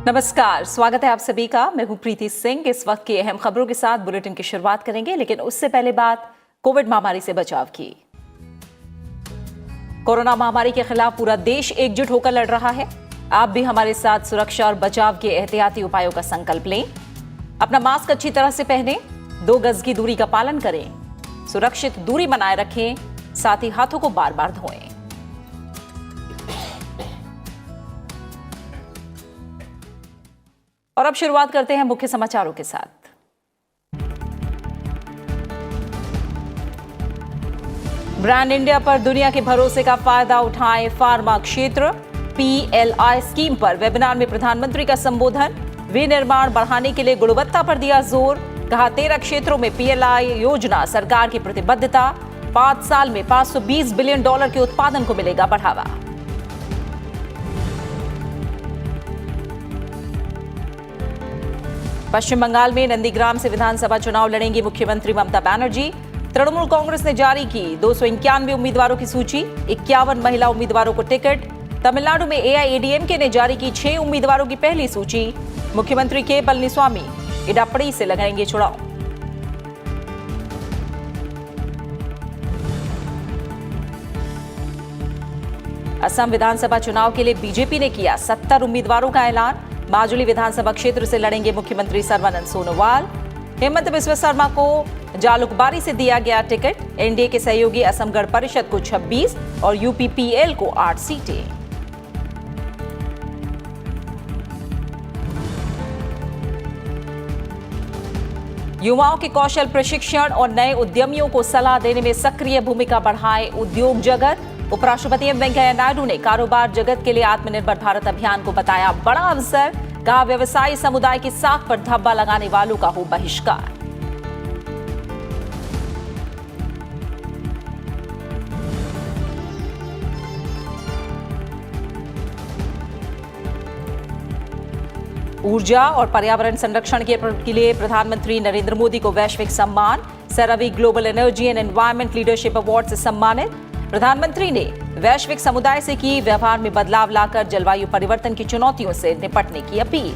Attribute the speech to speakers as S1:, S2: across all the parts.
S1: नमस्कार, स्वागत है आप सभी का। मैं हूं प्रीति सिंह। इस वक्त की अहम खबरों के साथ बुलेटिन की शुरुआत करेंगे, लेकिन उससे पहले बात कोविड महामारी से बचाव की। कोरोना महामारी के खिलाफ पूरा देश एकजुट होकर लड़ रहा है। आप भी हमारे साथ सुरक्षा और बचाव के एहतियाती उपायों का संकल्प लें। अपना मास्क अच्छी तरह से पहनें, 2 गज की दूरी का पालन करें, सुरक्षित दूरी बनाए रखें, साथ ही हाथों को बार बार धोएं। और अब शुरुआत करते हैं मुख्य समाचारों के साथ। ब्रांड इंडिया पर दुनिया के भरोसे का फायदा उठाएं फार्मा क्षेत्र। PLI स्कीम पर वेबिनार में प्रधानमंत्री का संबोधन। विनिर्माण बढ़ाने के लिए गुणवत्ता पर दिया जोर। कहा 13 क्षेत्रों में PLI योजना सरकार की प्रतिबद्धता। 5 साल में $520 बिलियन के उत्पादन को मिलेगा बढ़ावा। पश्चिम बंगाल में नंदीग्राम से विधानसभा चुनाव लड़ेंगी मुख्यमंत्री ममता बनर्जी। तृणमूल कांग्रेस ने जारी की 291 उम्मीदवारों की सूची, 51 महिला उम्मीदवारों को टिकट। तमिलनाडु में AIADMK ने जारी की 6 उम्मीदवारों की पहली सूची। मुख्यमंत्री के पलनीस्वामी इडापड़ी से लड़ेंगे चुनाव। असम विधानसभा चुनाव के लिए बीजेपी ने किया 70 उम्मीदवारों का ऐलान। माजुली विधानसभा क्षेत्र से लड़ेंगे मुख्यमंत्री सर्बानंद सोनोवाल। हेमंत बिस्वा शर्मा को जालुकबारी से दिया गया टिकट। एनडीए के सहयोगी असम गण परिषद को 26 और UPPL को 8 सीटें। युवाओं के कौशल प्रशिक्षण और नए उद्यमियों को सलाह देने में सक्रिय भूमिका बढ़ाए उद्योग जगत। उपराष्ट्रपति एम वेंकैया नायडू ने कारोबार जगत के लिए आत्मनिर्भर भारत अभियान को बताया बड़ा अवसर। कहा व्यवसायी समुदाय की साख पर धब्बा लगाने वालों का हो बहिष्कार। ऊर्जा और पर्यावरण संरक्षण के लिए प्रधानमंत्री नरेंद्र मोदी को वैश्विक सम्मान। CERAWeek global energy and environment leadership award से सम्मानित। प्रधानमंत्री ने वैश्विक समुदाय से की व्यवहार में बदलाव लाकर जलवायु परिवर्तन की चुनौतियों से निपटने की अपील।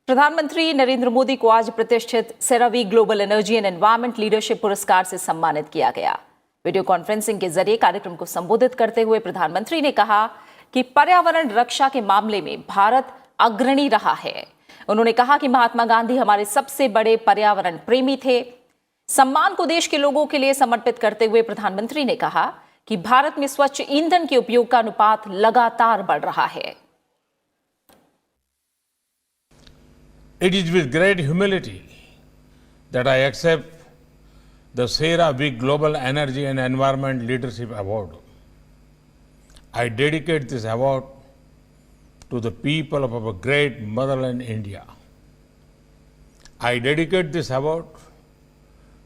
S1: प्रधानमंत्री नरेंद्र मोदी को आज प्रतिष्ठित CERAWeek global energy and environment leadership पुरस्कार से सम्मानित किया गया। वीडियो कॉन्फ्रेंसिंग के जरिए कार्यक्रम को संबोधित करते हुए प्रधानमंत्री ने कहा कि पर्यावरण रक्षा के मामले में भारत अग्रणी रहा है। उन्होंने कहा कि महात्मा गांधी हमारे सबसे बड़े पर्यावरण प्रेमी थे। सम्मान को देश के लोगों के लिए समर्पित करते हुए प्रधानमंत्री ने कहा कि भारत में स्वच्छ ईंधन के उपयोग का अनुपात लगातार बढ़ रहा है।
S2: It is with great humility that I accept the CERAWeek Global Energy and Environment Leadership Award. I dedicate this award to the people of our great motherland India. I dedicate this award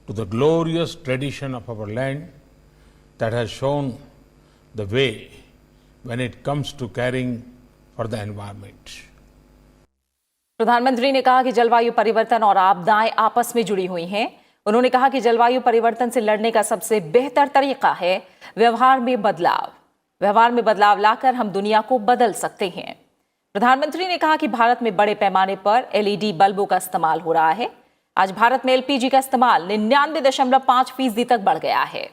S2: to the glorious tradition of our land that has shown the way when it comes to caring for the environment.
S1: प्रधानमंत्री ने कहा कि जलवायु परिवर्तन और आपदाएं आपस में जुड़ी हुई हैं। उन्होंने कहा कि जलवायु परिवर्तन से लड़ने का सबसे बेहतर तरीका है व्यवहार में बदलाव। व्यवहार में बदलाव लाकर हम दुनिया को बदल सकते हैं। प्रधानमंत्री ने कहा कि भारत में बड़े पैमाने पर LED बल्बों का इस्तेमाल हो रहा है। आज भारत में LPG का इस्तेमाल 99.5% तक बढ़ गया है।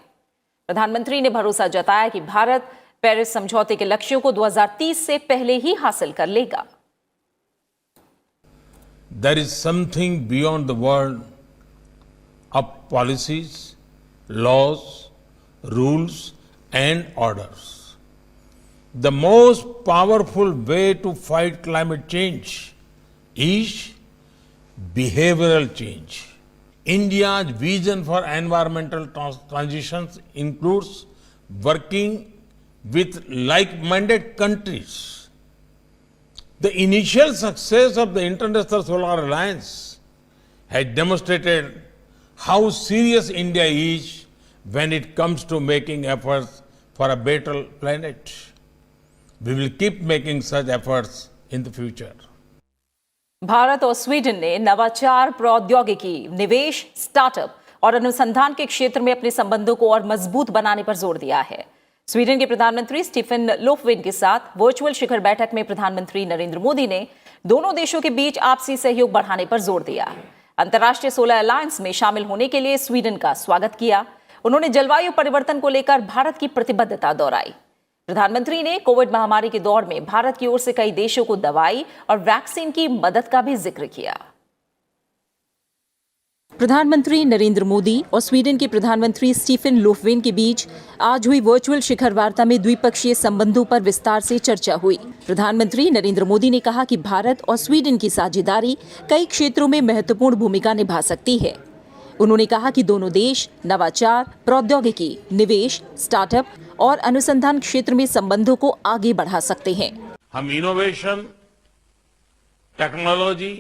S1: प्रधानमंत्री ने भरोसा जताया कि भारत पेरिस समझौते के लक्ष्यों को 2030 से पहले ही हासिल कर लेगा।
S2: There is something beyond the world of policies, laws, rules and orders. The most powerful way to fight climate change is behavioral change. India's vision for environmental transitions includes working with like-minded countries. The initial success of the International Solar Alliance has demonstrated how serious India is when it comes to making efforts for a better planet. We will keep making such efforts in the future.
S1: Bharat और Sweden ने नवाचार, प्रौद्योगिकी, निवेश, startup और अनुसंधान के क्षेत्र में अपने संबंधों को और मजबूत बनाने पर जोर दिया है। स्वीडन के प्रधानमंत्री स्टीफन लोफवेन के साथ वर्चुअल शिखर बैठक में प्रधानमंत्री नरेंद्र मोदी ने दोनों देशों के बीच आपसी सहयोग बढ़ाने पर जोर दिया। अंतर्राष्ट्रीय सोलर अलायंस में शामिल होने के लिए स्वीडन का स्वागत किया। उन्होंने जलवायु परिवर्तन को लेकर भारत की प्रतिबद्धता दोहराई। प्रधानमंत्री ने कोविड महामारी के दौर में भारत की ओर से कई देशों को दवाई और वैक्सीन की मदद का भी जिक्र किया। प्रधानमंत्री नरेंद्र मोदी और स्वीडन के प्रधानमंत्री स्टीफन लोफवेन के बीच आज हुई वर्चुअल शिखर वार्ता में द्विपक्षीय संबंधों पर विस्तार से चर्चा हुई। प्रधानमंत्री नरेंद्र मोदी ने कहा कि भारत और स्वीडन की साझेदारी कई क्षेत्रों में महत्वपूर्ण भूमिका निभा सकती है। उन्होंने कहा कि दोनों देश नवाचार, प्रौद्योगिकी, निवेश, स्टार्टअप और अनुसंधान क्षेत्र में संबंधों को आगे बढ़ा सकते हैं।
S2: हम इनोवेशन, टेक्नोलॉजी,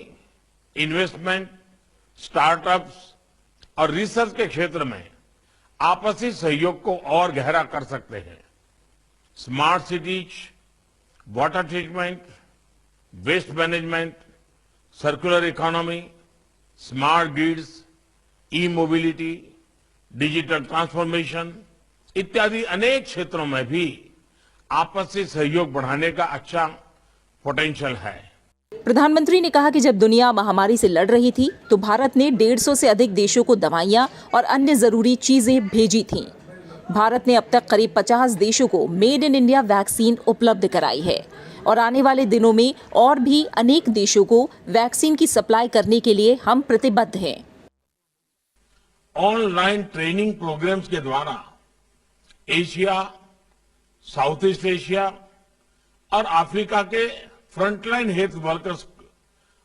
S2: इन्वेस्टमेंट, स्टार्टअप्स और रिसर्च के क्षेत्र में आपसी सहयोग को और गहरा कर सकते हैं। Smart cities, water treatment, waste management, circular economy, smart grids, e mobility, digital transformation इत्यादि अनेक क्षेत्रों में भी आपसी सहयोग बढ़ाने का अच्छा पोटेंशियल है।
S1: प्रधानमंत्री ने कहा कि जब दुनिया महामारी से लड़ रही थी तो भारत ने 150 से अधिक देशों को दवाइयां और अन्य जरूरी चीजें भेजी थीं। भारत ने अब तक करीब 50 देशों को मेड इन इंडिया वैक्सीन उपलब्ध कराई है और आने वाले दिनों में और भी अनेक देशों को वैक्सीन की सप्लाई करने के लिए हम प्रतिबद्ध हैं।
S2: ऑनलाइन ट्रेनिंग प्रोग्राम्स के द्वारा एशिया, साउथ ईस्ट एशिया और अफ्रीका के फ्रंटलाइन हेल्थ वर्कर्स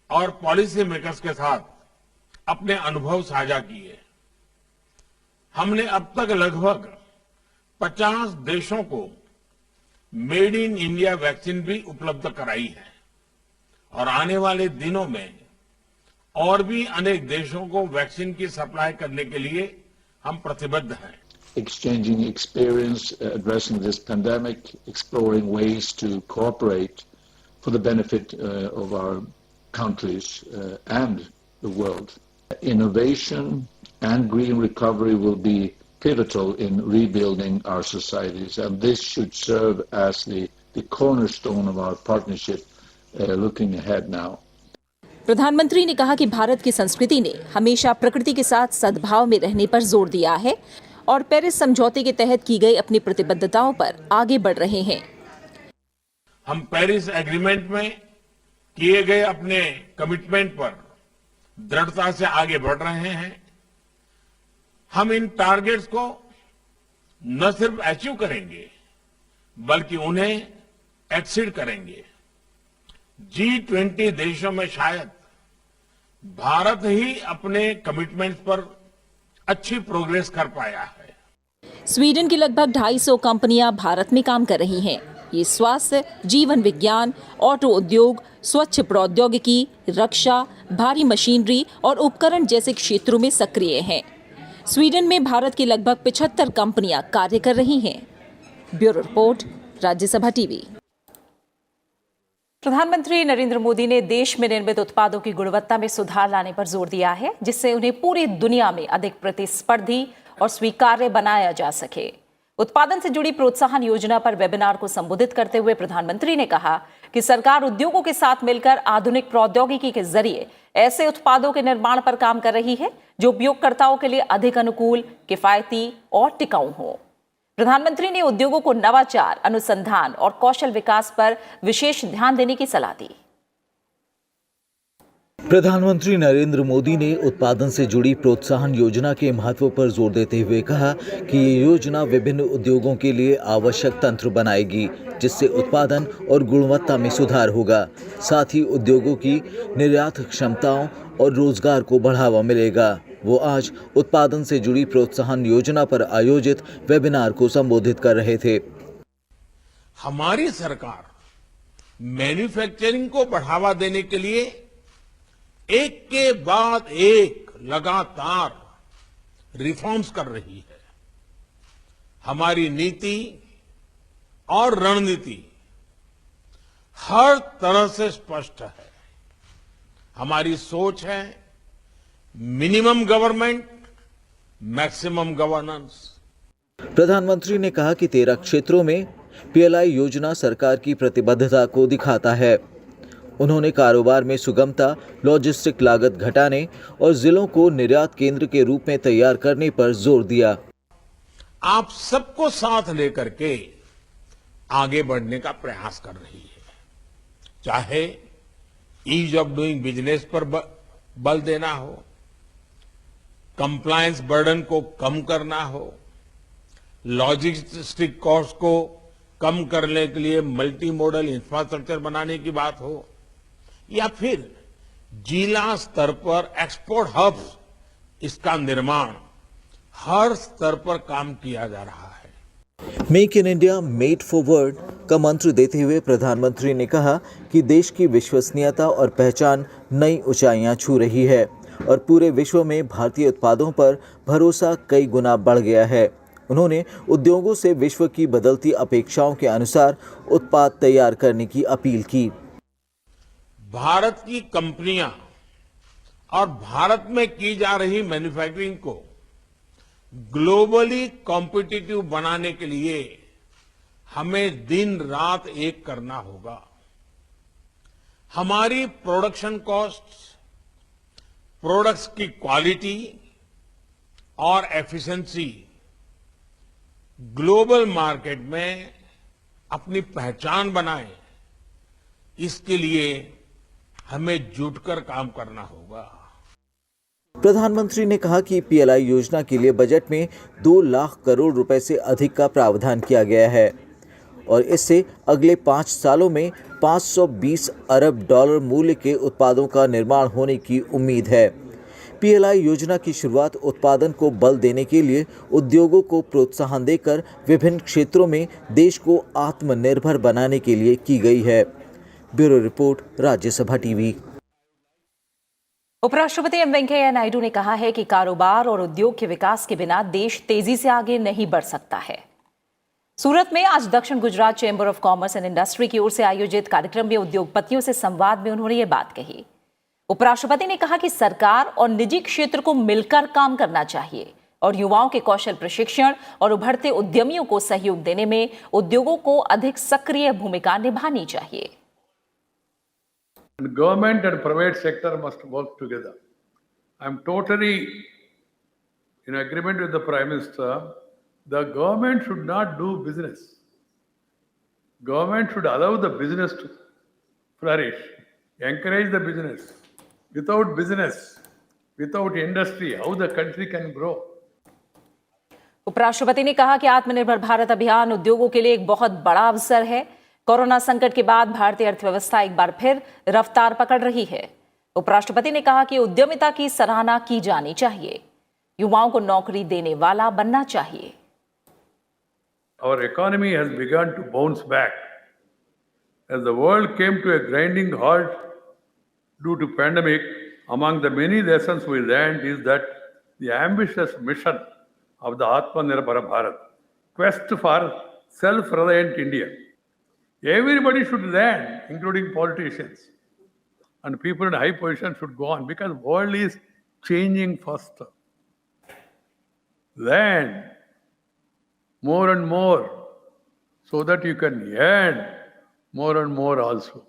S2: और पॉलिसी मेकर्स के साथ अपने अनुभव साझा किए। हमने अब तक लगभग 50 देशों को मेड इन इंडिया वैक्सीन भी उपलब्ध कराई है और आने वाले दिनों में और भी अनेक देशों को वैक्सीन की सप्लाई करने के लिए हम प्रतिबद्ध हैं।
S3: Exchanging experience addressing this pandemic, exploring ways to cooperate for the benefit of our countries and the world. Innovation and green recovery will be pivotal in rebuilding our societies, and this should serve as the cornerstone of our partnership looking ahead now.
S1: प्रधानमंत्री ने कहा कि भारत की संस्कृति ने हमेशा प्रकृति के साथ सद्भाव में रहने पर जोर दिया है और पेरिस समझौते के तहत की गई अपनी प्रतिबद्धताओं पर आगे बढ़ रहे हैं।
S2: हम पेरिस एग्रीमेंट में किए गए अपने कमिटमेंट पर दृढ़ता से आगे बढ़ रहे हैं। हम इन टारगेट्स को न सिर्फ अचीव करेंगे बल्कि उन्हें एक्सीड करेंगे। G20 देशों में शायद भारत ही अपने कमिटमेंट्स पर अच्छी प्रोग्रेस कर पाया है।
S1: स्वीडन की लगभग 250 कंपनियां भारत में काम कर रही हैं। ये स्वास्थ्य, जीवन विज्ञान, ऑटो उद्योग, स्वच्छ प्रौद्योगिकी, रक्षा, भारी मशीनरी और उपकरण जैसे क्षेत्रों में सक्रिय हैं। स्वीडन में भारत की लगभग 75 कंपनियां कार्य कर रही हैं। Bureau report, Rajya Sabha TV. प्रधानमंत्री नरेंद्र मोदी ने देश में निर्मित उत्पादों की गुणवत्ता में सुधार लाने पर जोर दिया है, जिससे उन्हें पूरी दुनिया में अधिक प्रतिस्पर्धी और स्वीकार्य बनाया जा सके। उत्पादन से जुड़ी प्रोत्साहन योजना पर वेबिनार को संबोधित करते हुए प्रधानमंत्री ने कहा कि सरकार उद्योगों के साथ मिलकर आधुनिक प्रौद्योगिकी के जरिए ऐसे उत्पादों के निर्माण पर काम कर रही है जो उपयोगकर्ताओं के लिए अधिक अनुकूल, किफायती और टिकाऊ हो। प्रधानमंत्री ने उद्योगों को नवाचार, अनुसंधान और कौशल विकास पर विशेष ध्यान देने की सलाह दी।
S4: प्रधानमंत्री नरेंद्र मोदी ने उत्पादन से जुड़ी प्रोत्साहन योजना के महत्व पर जोर देते हुए कहा कि ये योजना विभिन्न उद्योगों के लिए आवश्यक तंत्र बनाएगी, जिससे उत्पादन और गुणवत्ता में सुधार होगा। साथ ही उद्योगों की निर्यात क्षमताओं और रोजगार को बढ़ावा मिलेगा। वो आज उत्पादन से जुड़ी प्रोत्साहन योजना पर आयोजित वेबिनार को संबोधित कर रहे थे।
S2: हमारी सरकार मैन्युफैक्चरिंग को बढ़ावा देने के लिए एक के बाद एक लगातार रिफॉर्म्स कर रही है। हमारी नीति और रणनीति हर तरह से स्पष्ट है। हमारी सोच है मिनिमम गवर्नमेंट, maximum governance.
S4: प्रधानमंत्री ने कहा कि 13 क्षेत्रों में पीएलआई योजना सरकार की प्रतिबद्धता को दिखाता है। उन्होंने कारोबार में सुगमता, लॉजिस्टिक लागत घटाने और जिलों को निर्यात केंद्र के रूप में तैयार करने पर जोर दिया।
S2: आप सबको साथ लेकर के आगे बढ़ने का प्रयास कर रही है, चाहे ईज ऑफ डूइंग बिजनेस पर बल देना हो, कंप्लायंस बर्डन को कम करना हो, लॉजिस्टिक कॉस्ट को कम करने के लिए मल्टी मॉडल इंफ्रास्ट्रक्चर बनाने की बात हो, या फिर जिला स्तर पर एक्सपोर्ट हब्स, इसका निर्माण हर स्तर पर काम किया जा रहा है।
S4: Make in India made for world का मंत्र देते हुए प्रधानमंत्री ने कहा कि देश की विश्वसनीयता और पहचान नई ऊंचाइयां छू रही है और पूरे विश्व में भारतीय उत्पादों पर भरोसा कई गुना बढ़ गया है। उन्होंने उद्योगों से विश्व की बदलती अपेक्षाओं के अनुसार उत्पाद तैयार करने की अपील की।
S2: भारत की कंपनियां और भारत में की जा रही मैन्युफैक्चरिंग को ग्लोबली कॉम्पिटिटिव बनाने के लिए हमें दिन रात एक करना होगा। हमारी प्रोडक्शन कॉस्ट, प्रोडक्ट्स की क्वालिटी और एफिशिएंसी ग्लोबल मार्केट में अपनी पहचान बनाए, इसके लिए हमें जुटकर काम करना होगा।
S4: प्रधानमंत्री ने कहा कि पीएलआई योजना के लिए बजट में 2 लाख करोड़ रुपए से अधिक का प्रावधान किया गया है और इससे अगले 5 सालों में 520 अरब डॉलर मूल्य के उत्पादों का निर्माण होने की उम्मीद है। पीएलआई योजना की शुरुआत उत्पादन को बल देने के लिए उद्योगों को प्रोत्साहन देकर विभिन्न क्षेत्रों में देश को आत्मनिर्भर बनाने के लिए की गई है। Bureau report, Rajya Sabha TV.
S1: उपराष्ट्रपति एम वेंकैया नायडू ने कहा है कि कारोबार और उद्योग के विकास के बिना देश तेजी से आगे नहीं बढ़ सकता है। सूरत में आज दक्षिण Gujarat chamber of commerce and industry की ओर से आयोजित कार्यक्रम में उद्योगपतियों से संवाद में उन्होंने ये बात कही। उपराष्ट्रपति ने कहा कि सरकार और निजी क्षेत्र को मिलकर काम करना चाहिए और युवाओं के कौशल प्रशिक्षण और उभरते उद्यमियों को सहयोग देने में उद्योगों को अधिक सक्रिय भूमिका निभानी चाहिए।
S5: Government and private sector must work together. I am totally in agreement with the Prime Minister. The government should not do business. Government should allow the business to flourish, encourage the business. Without business, without industry, how the country can grow?
S1: उपराष्ट्रपति ने कहा कि आत्मनिर्भर भारत अभियान उद्योगों के लिए एक बहुत बड़ा अवसर है। कोरोना संकट के बाद भारतीय अर्थव्यवस्था एक बार फिर रफ्तार पकड़ रही है। उपराष्ट्रपति ने कहा कि उद्यमिता की सराहना की जानी चाहिए, युवाओं को नौकरी देने वाला बनना चाहिए।
S5: Our economy has begun to bounce back. As the world came to a grinding halt due to pandemic, among the many lessons we learned is that the ambitious mission of the Atmanirbhar Bharat, quest for self-reliant India, everybody should learn, including politicians, and people in high position should go on because world is changing faster. Learn more and more so that you can earn more and more also.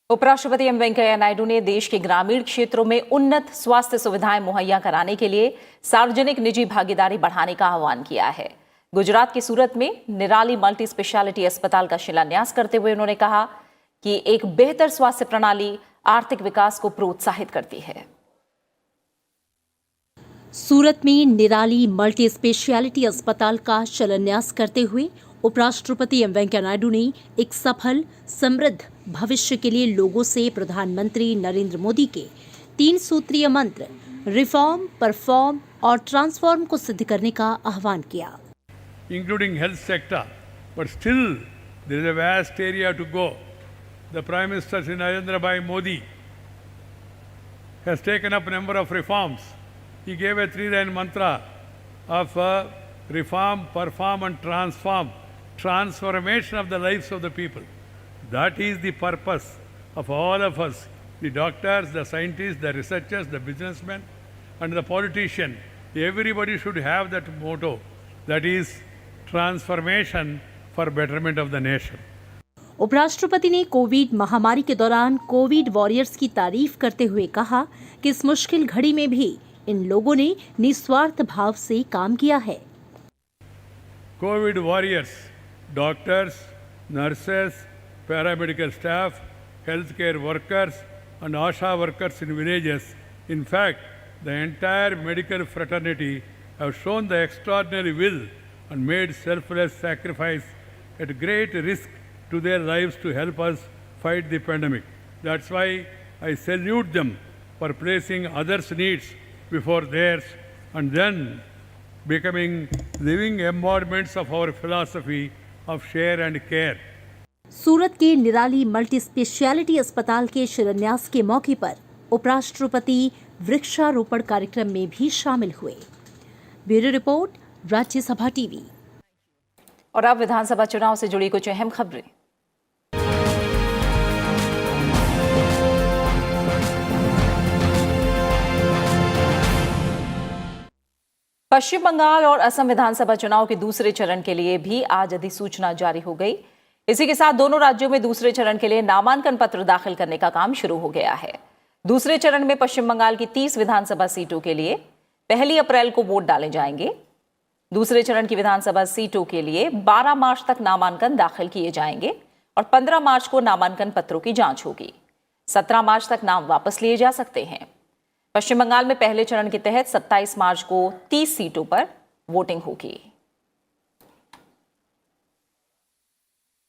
S1: उपराष्ट्रपति M Venkaiah Naidu ने देश के ग्रामीण क्षेत्रों में उन्नत स्वास्थ्य सुविधाएं मुहैया कराने के लिए सार्वजनिक निजी भागीदारी बढ़ाने का आह्वान किया है। गुजरात के सूरत में निराली मल्टी स्पेशलिटी अस्पताल का शिलान्यास करते हुए उन्होंने कहा कि एक बेहतर स्वास्थ्य प्रणाली आर्थिक विकास को प्रोत्साहित करती है।
S6: सूरत में निराली मल्टी स्पेशलिटी अस्पताल का शिलान्यास करते हुए उपराष्ट्रपति एम वेंकैया नायडू ने एक सफल, समृद्ध भविष्य के लिए लोगों से प्रधानमंत्री नरेंद्र मोदी के 3 सूत्रीय मंत्र रिफॉर्म, परफॉर्म और ट्रांसफॉर्म को सिद्ध करने का आह्वान किया।
S5: Including health sector, but still there is a vast area to go. The Prime Minister Shri Narendra Bhai Modi has taken up a number of reforms. He gave a 3-line mantra of reform, perform and transform, transformation of the lives of the people. That is the purpose of all of us, the doctors, the scientists, the researchers, the businessmen and the politicians, everybody should have that motto, that is transformation for betterment of the nation.
S6: उपराष्ट्रपति ने Covid महामारी के दौरान Covid warriors की तारीफ करते हुए कहा कि इस मुश्किल घड़ी में भी इन लोगों ने निस्वार्थ भाव से काम किया है।
S5: COVID warriors, doctors, nurses, paramedical staff, healthcare workers, and ASHA workers in villages, in fact, the entire medical fraternity have shown the extraordinary will and made selfless sacrifice at great risk to their lives to help us fight the pandemic. That's why I salute them for placing others' needs before theirs and then becoming living embodiments of our philosophy of share and care.
S6: सूरत के निराली multi speciality अस्पताल के शिलान्यास के मौके पर उपराष्ट्रपति वृक्षारोपण कार्यक्रम में भी शामिल हुए। Bureau report, Rajya Sabha TV.
S1: और अब विधानसभा चुनाव से जुड़ी कुछ अहम खबरें। पश्चिम बंगाल और असम विधानसभा चुनाव के दूसरे चरण के लिए भी आज अधिसूचना जारी हो गई। इसी के साथ दोनों राज्यों में दूसरे चरण के लिए नामांकन पत्र दाखिल करने का काम शुरू हो गया है। दूसरे चरण में पश्चिम बंगाल की 30 विधानसभा सीटों के लिए 1 अप्रैल को वोट डाले जाएंगे। दूसरे चरण की विधानसभा सीटों के लिए 12 मार्च तक नामांकन दाखिल किए जाएंगे और 15 मार्च को नामांकन पत्रों की जांच होगी। 17 मार्च तक नाम वापस लिए जा सकते हैं। पश्चिम बंगाल में पहले चरण के तहत 27 मार्च को 30 सीटों पर वोटिंग होगी।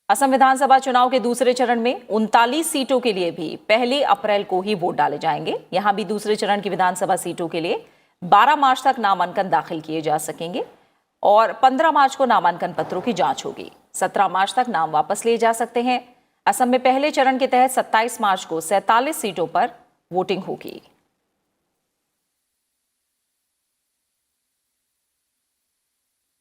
S1: असम विधानसभा चुनाव के दूसरे चरण में 39 सीटों के लिए भी 1 अप्रैल को ही वोट डाले जाएंगे। यहां भी दूसरे चरण की विधानसभा सीटों के लिए 12 मार्च तक नामांकन दाखिल किए जा सकेंगे और 15 मार्च को नामांकन पत्रों की जांच होगी। 17 मार्च तक नाम वापस लिए जा सकते हैं। असम में पहले चरण के तहत 27 मार्च को 47 सीटों पर वोटिंग होगी।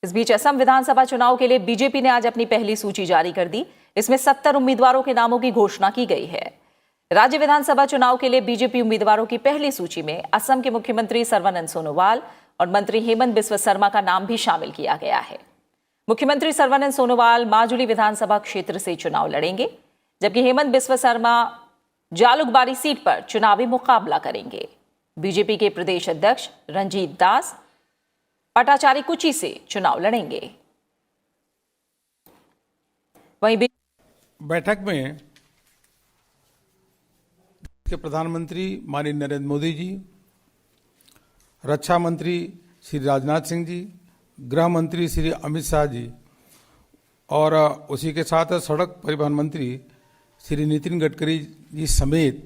S1: इस बीच असम विधानसभा चुनाव के लिए बीजेपी ने आज अपनी पहली सूची जारी कर दी। इसमें 70 उम्मीदवारों के नामों की घोषणा की गई है। राज्य विधानसभा चुनाव के लिए बीजेपी उम्मीदवारों की पहली सूची में असम के मुख्यमंत्री सर्बानंद सोनोवाल और मंत्री हेमंत बिस्वा शर्मा का नाम भी शामिल किया गया है। मुख्यमंत्री सर्बानंद सोनोवाल माजुली विधानसभा क्षेत्र से चुनाव लड़ेंगे, जबकि हेमंत बिस्वा शर्मा जालुकबारी सीट पर चुनावी मुकाबला करेंगे। बीजेपी के प्रदेश अध्यक्ष रंजीत दास पटाचारी कुची से चुनाव लड़ेंगे। वहीं
S7: बैठक में के प्रधानमंत्री माननीय नरेंद्र मोदी जी, रक्षा मंत्री श्री राजनाथ सिंह जी, गृह मंत्री श्री अमित शाह जी और उसी के साथ सड़क परिवहन मंत्री श्री नितिन गडकरी जी समेत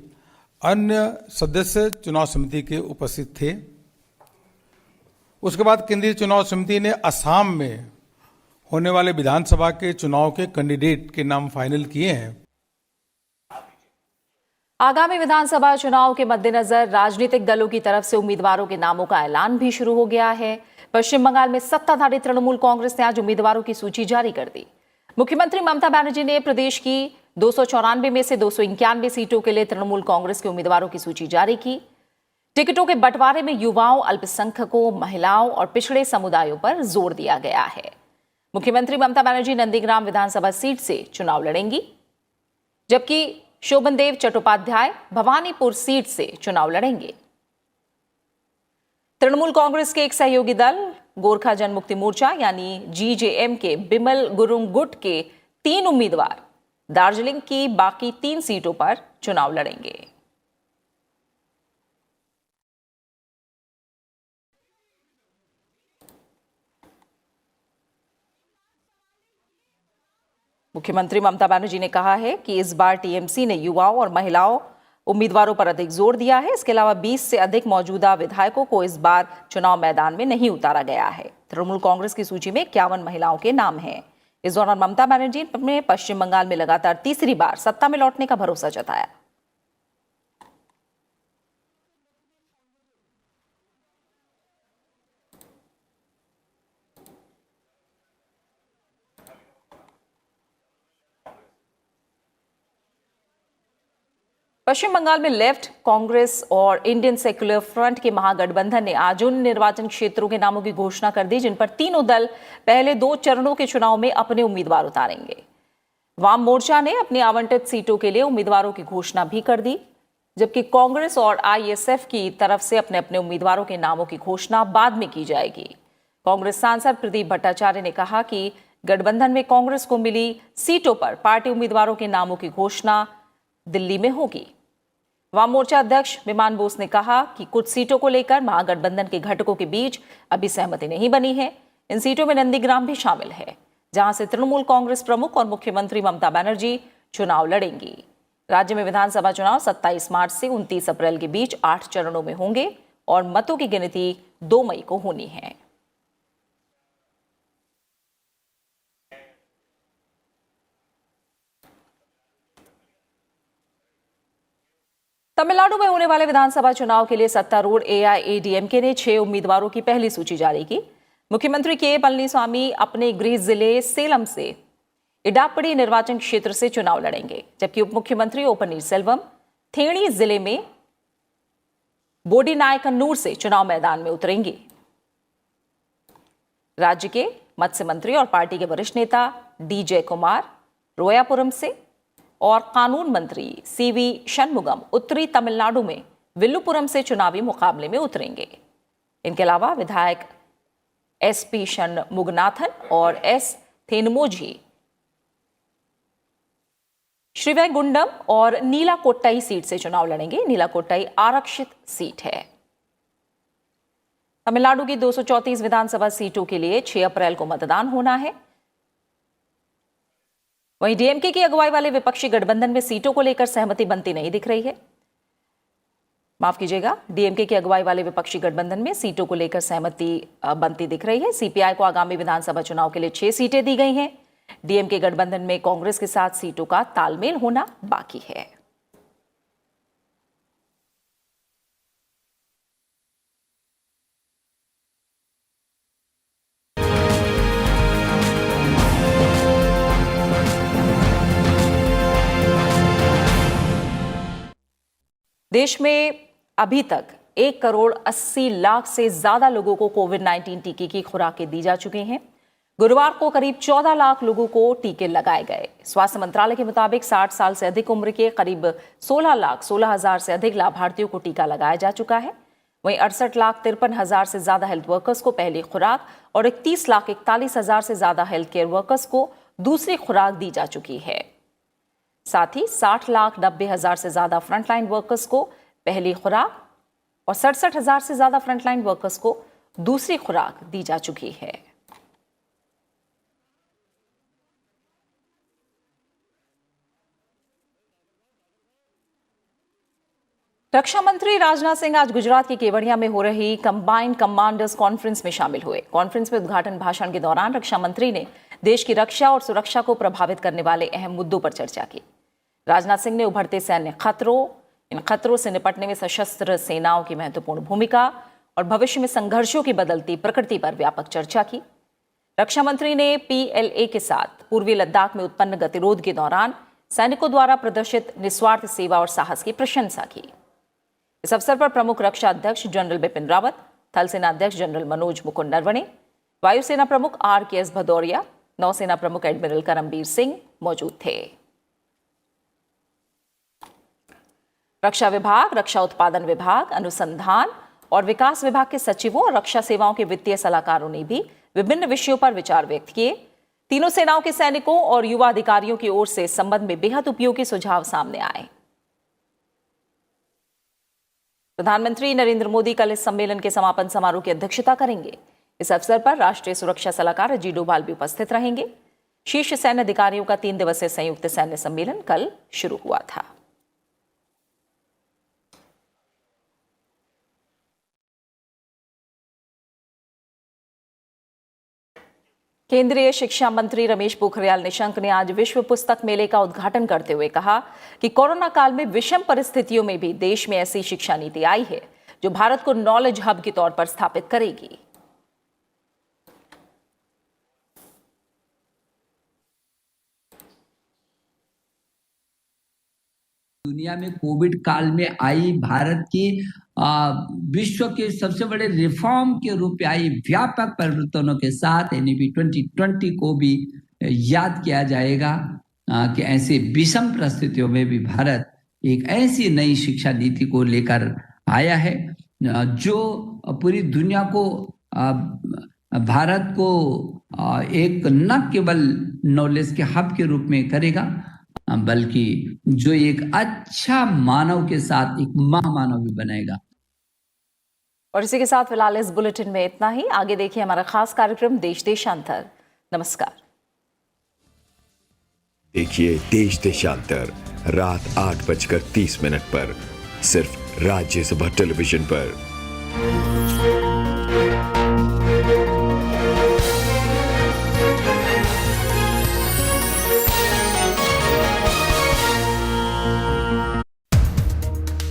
S7: अन्य सदस्य चुनाव समिति के उपस्थित थे। उसके बाद केंद्रीय चुनाव समिति ने असम में होने वाले विधानसभा के चुनाव के कैंडिडेट के नाम फाइनल किए हैं।
S1: आगामी विधानसभा चुनाव के मद्देनजर राजनीतिक दलों की तरफ से उम्मीदवारों के नामों का ऐलान भी शुरू हो गया है। पश्चिम बंगाल में सत्ताधारी तृणमूल कांग्रेस ने आज उम्मीदवारों की सूची जारी कर दी। मुख्यमंत्री ममता बनर्जी ने प्रदेश की 294 में से 291 सीटों के लिए तृणमूल कांग्रेस के उम्मीदवारों की सूची जारी की। टिकटों के बंटवारे में युवाओं, अल्पसंख्यकों, महिलाओं और पिछड़े समुदायों पर जोर दिया गया है। मुख्यमंत्री ममता बनर्जी नंदीग्राम विधानसभा सीट से चुनाव लड़ेंगी, जबकि शोभनदेव चट्टोपाध्याय भवानीपुर सीट से चुनाव लड़ेंगे। तृणमूल कांग्रेस के एक सहयोगी दल गोरखा जनमुक्ति मोर्चा यानी जीजेएम के बिमल गुरुंग गुट के 3 उम्मीदवार दार्जिलिंग की बाकी 3 सीटों पर चुनाव लड़ेंगे। मुख्यमंत्री ममता बनर्जी ने कहा है कि इस बार टीएमसी ने युवाओं और महिलाओं उम्मीदवारों पर अधिक जोर दिया है। इसके अलावा 20 से अधिक मौजूदा विधायकों को इस बार चुनाव मैदान में नहीं उतारा गया है। तृणमूल कांग्रेस की सूची में 51 महिलाओं के नाम हैं। इस दौरान ममता बनर्जी ने पश्चिम बंगाल में लगातार तीसरी बार सत्ता में लौटने का भरोसा जताया। पश्चिम बंगाल में लेफ्ट, कांग्रेस और इंडियन सेक्युलर फ्रंट के महागठबंधन ने आज उन निर्वाचन क्षेत्रों के नामों की घोषणा कर दी जिन पर तीनों दल पहले 2 चरणों के चुनाव में अपने उम्मीदवार उतारेंगे। वाम मोर्चा ने अपनी आवंटित सीटों के लिए उम्मीदवारों की घोषणा भी कर दी, जबकि कांग्रेस और आईएसएफ की तरफ से अपने अपने उम्मीदवारों के नामों की घोषणा बाद में की जाएगी। कांग्रेस सांसद प्रदीप भट्टाचार्य ने कहा कि गठबंधन में कांग्रेस को मिली सीटों पर पार्टी उम्मीदवारों के नामों की घोषणा दिल्ली में होगी। वाम मोर्चा अध्यक्ष विमान बोस ने कहा कि कुछ सीटों को लेकर महागठबंधन के घटकों के बीच अभी सहमति नहीं बनी है। इन सीटों में नंदीग्राम भी शामिल है, जहां से तृणमूल कांग्रेस प्रमुख और मुख्यमंत्री ममता बनर्जी चुनाव लड़ेंगी। राज्य में विधानसभा चुनाव 27 मार्च से 29 अप्रैल के बीच 8 चरणों में होंगे और मतों की गिनती 2 मई को होनी है। तमिलनाडु में होने वाले विधानसभा चुनाव के लिए सत्तारूढ़ एआईएडीएमके ने 6 उम्मीदवारों की पहली सूची जारी की। मुख्यमंत्री के पलनीस्वामी अपने गृह जिले सेलम से इडापड़ी निर्वाचन क्षेत्र से चुनाव लड़ेंगे, जबकि उप मुख्यमंत्री ओ पनीरसेल्वम थेणी जिले में बोडीनायकन्नूर से चुनाव मैदान में उतरेंगे। राज्य के मत्स्य मंत्री और पार्टी के वरिष्ठ नेता डी जयकुमार रोयापुरम से और कानून मंत्री सीवी शनमुगम उत्तरी तमिलनाडु में विल्लुपुरम से चुनावी मुकाबले में उतरेंगे। इनके अलावा विधायक एसपी शनमुगनाथन और एस थेनमोझी श्रीवैगुंडम और नीलाकोट्टाई सीट से चुनाव लड़ेंगे। नीलाकोट्टाई आरक्षित सीट है। तमिलनाडु की 234 विधानसभा सीटों के लिए 6 अप्रैल को मतदान होना है। वहीं डीएमके की अगुवाई वाले विपक्षी गठबंधन में सीटों को लेकर सहमति बनती नहीं दिख रही है। माफ कीजिएगा, डीएमके की अगुवाई वाले विपक्षी गठबंधन में सीटों को लेकर सहमति बनती दिख रही है। सीपीआई को आगामी विधानसभा चुनाव के लिए 6 सीटें दी गई हैं। डीएमके गठबंधन में कांग्रेस के साथ सीटों का तालमेल होना बाकी है। देश में अभी तक 1,80,00,000 से ज्यादा लोगों को कोविड-19 टीके की खुराकें दी जा चुकी हैं। गुरुवार को करीब 14 लाख लोगों को टीके लगाए गए। स्वास्थ्य मंत्रालय के मुताबिक 60 साल से अधिक उम्र के करीब 16,16,000 से अधिक लाभार्थियों को टीका लगाया जा चुका है। वहीं 68,53,000 से ज्यादा हेल्थ वर्कर्स को पहली खुराक और 31,41,000 से ज्यादा हेल्थ केयर वर्कर्स को दूसरी खुराक दी जा चुकी है। साथ ही 60,90,000 से ज्यादा फ्रंटलाइन वर्कर्स को पहली खुराक और 67,000 से ज्यादा फ्रंटलाइन वर्कर्स को दूसरी खुराक दी जा चुकी है। रक्षा मंत्री राजनाथ सिंह आज गुजरात के केवड़िया में हो रही कंबाइंड कमांडर्स कॉन्फ्रेंस में शामिल हुए। कॉन्फ्रेंस में उद्घाटन भाषण के दौरान रक्षा मंत्री ने देश की रक्षा और सुरक्षा को प्रभावित करने वाले अहम मुद्दों पर चर्चा की। राजनाथ सिंह ने उभरते सैन्य इन खतरों से निपटने में सशस्त्र सेनाओं की महत्वपूर्ण भूमिका और भविष्य में संघर्षों की बदलती प्रकृति पर व्यापक चर्चा की। रक्षा मंत्री ने PLA के साथ पूर्वी लद्दाख में उत्पन्न गतिरोध के दौरान सैनिकों द्वारा प्रदर्शित निस्वार्थ सेवा और साहस की प्रशंसा की। इस अवसर पर प्रमुख रक्षा अध्यक्ष जनरल बिपिन रावत, थल सेना अध्यक्ष जनरल मनोज मुकुंद नरवणे, वायुसेना प्रमुख RKS भदौरिया, नौसेना प्रमुख एडमिरल करमबीर सिंह मौजूद थे। रक्षा विभाग, रक्षा उत्पादन विभाग, अनुसंधान और विकास विभाग के सचिवों और रक्षा सेवाओं के वित्तीय सलाहकारों ने भी विभिन्न विषयों पर विचार व्यक्त किए। तीनों सेनाओं के सैनिकों और युवा अधिकारियों की ओर से इस संबंध में बेहद उपयोगी सुझाव सामने आए। प्रधानमंत्री नरेंद्र मोदी कल इस सम्मेलन के समापन समारोह की अध्यक्षता करेंगे। इस अवसर पर राष्ट्रीय सुरक्षा सलाहकार अजीत डोभाल भी उपस्थित रहेंगे। शीर्ष सैन्य अधिकारियों का 3 दिवसीय संयुक्त सैन्य सम्मेलन कल शुरू हुआ था। केंद्रीय शिक्षा मंत्री रमेश पोखरियाल निशंक ने आज विश्व पुस्तक मेले का उद्घाटन करते हुए कहा कि कोरोना काल में विषम परिस्थितियों में भी देश में ऐसी शिक्षा नीति आई है जो भारत को नॉलेज हब के तौर पर स्थापित करेगी।
S8: दुनिया में कोविड काल में आई, भारत की विश्व के सबसे बड़े रिफॉर्म के रूप में आई व्यापक परिवर्तनों के साथ NEP 2020 को भी याद किया जाएगा कि ऐसे विषम परिस्थितियों में भी भारत एक ऐसी नई शिक्षा नीति को लेकर आया है जो पूरी दुनिया को, भारत को एक न केवल नॉलेज के हब के रूप में करेगा, बल्कि जो एक अच्छा मानव के साथ एक महामानव भी बनाएगा।
S1: और इसी के साथ फिलहाल इस बुलेटिन में इतना ही। आगे देखिए हमारा खास कार्यक्रम देश देशांतर। नमस्कार।
S9: देखिए देश देशांतर रात 8:30 पर सिर्फ राज्यसभा टेलीविजन पर।